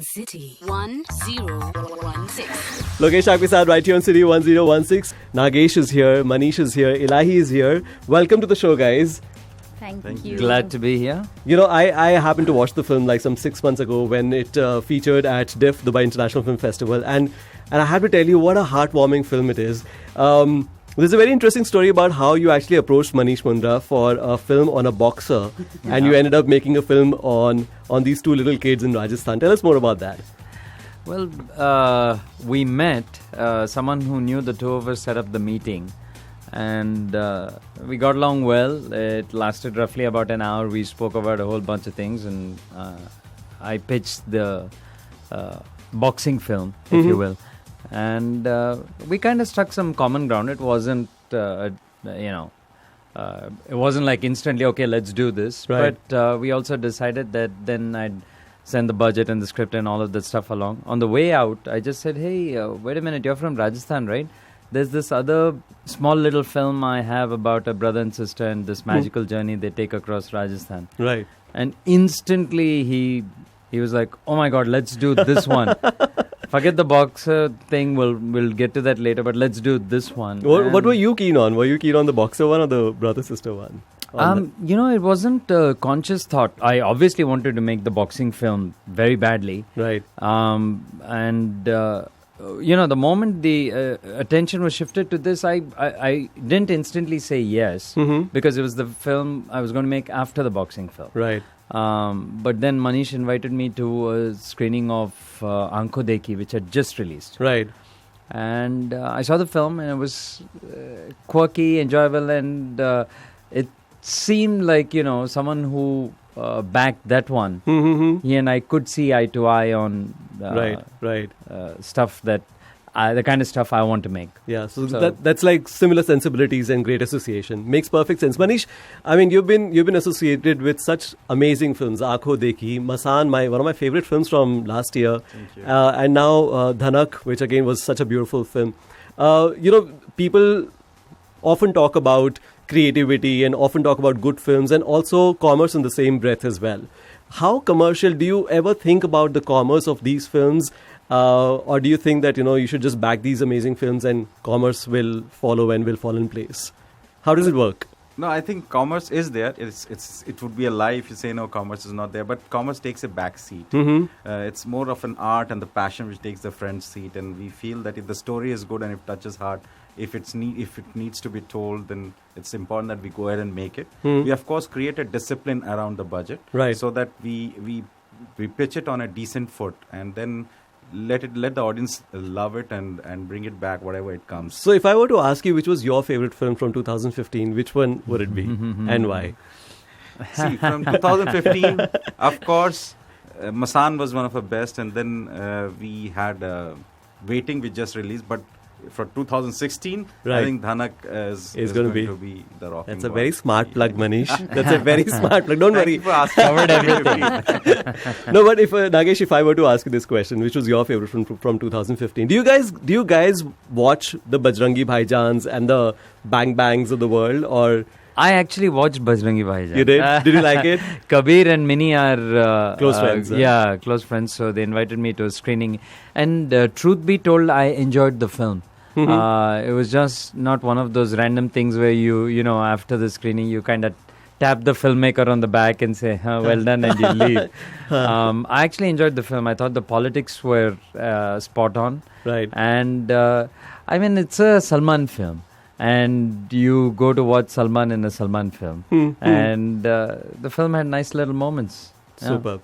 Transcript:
City 1016. Lokesh आपके साथ right here on City 1016. Nagesh is here, Manish is here, Ilahi is here. Welcome to the show, guys. Thank you. Glad to be here. You know, I happened to watch the film like some 6 months ago when it featured at DIF, Dubai International Film Festival, and I have to tell you what a heartwarming film it is. There's a very interesting story about how you actually approached Manish Mundra for a film on a boxer, and you ended up making a film on these two little kids in Rajasthan. Tell us more about that. Well, we met. Someone who knew the two of us set up the meeting, and we got along well. It lasted roughly about an hour. We spoke about a whole bunch of things, and I pitched the boxing film, if you will. And we kind of struck some common ground. It wasn't, it wasn't like instantly, okay, let's do this. Right. But we also decided that then I'd send the budget and the script and all of that stuff along. On the way out, I just said, hey, wait a minute, you're from Rajasthan, right? There's this other small little film I have about a brother and sister and this magical journey they take across Rajasthan. Right. And instantly he was like, oh my God, let's do this one. Forget the boxer thing, we'll get to that later, but let's do this one. What were you keen on? Were you keen on the boxer one or the brother-sister one? It wasn't a conscious thought. I obviously wanted to make the boxing film very badly. Right. The moment the attention was shifted to this, I didn't instantly say yes, because it was the film I was going to make after the boxing film. Right. But then Manish invited me to a screening of Aankho Dekhi, which had just released. Right. And I saw the film, and it was quirky, enjoyable, and it seemed like, someone who backed that one. He and I could see eye to eye on stuff that the kind of stuff I want to make. Yeah, so that's like similar sensibilities and great association. Makes perfect sense. Manish, I mean, you've been associated with such amazing films. Aankho Dekhi, Masan, one of my favorite films from last year. Thank you. And now Dhanak, which again was such a beautiful film. People often talk about creativity and often talk about good films and also commerce in the same breath as well. How commercial, do you ever think about the commerce of these films? Or do you think that, you should just back these amazing films and commerce will follow and will fall in place? How does it work? No, I think commerce is there. It would be a lie if you say no, commerce is not there. But commerce takes a back seat. It's more of an art and the passion which takes the front seat. And we feel that if the story is good and it touches heart, if it needs to be told, then it's important that we go ahead and make it. We of course create a discipline around the budget, right, so that we pitch it on a decent foot and then let the audience love it and bring it back whatever it comes. So if I were to ask you which was your favorite film from 2015, which one would it be and why? See, from 2015, of course, Masan was one of the best, and then we had Waiting, we just released, but for 2016, right, I think Dhanak is going to be the rocking. That's a very smart plug, Manish. That's a very smart plug. Don't worry. Covered everything. No, but if Nagesh, if I were to ask you this question, which was your favorite from 2015? Do you guys watch the Bajrangi Bhaijans and the Bang Bangs of the world, or? I actually watched Bajrangi Bhaijaan. You did? Did you like it? Kabir and Mini are close friends. Yeah, close friends. So they invited me to a screening. And truth be told, I enjoyed the film. It was just not one of those random things where you after the screening, you kind of tap the filmmaker on the back and say, well done, and you leave. I actually enjoyed the film. I thought the politics were spot on. Right. And it's a Salman film. And you go to watch Salman in a Salman film. And the film had nice little moments. Superb.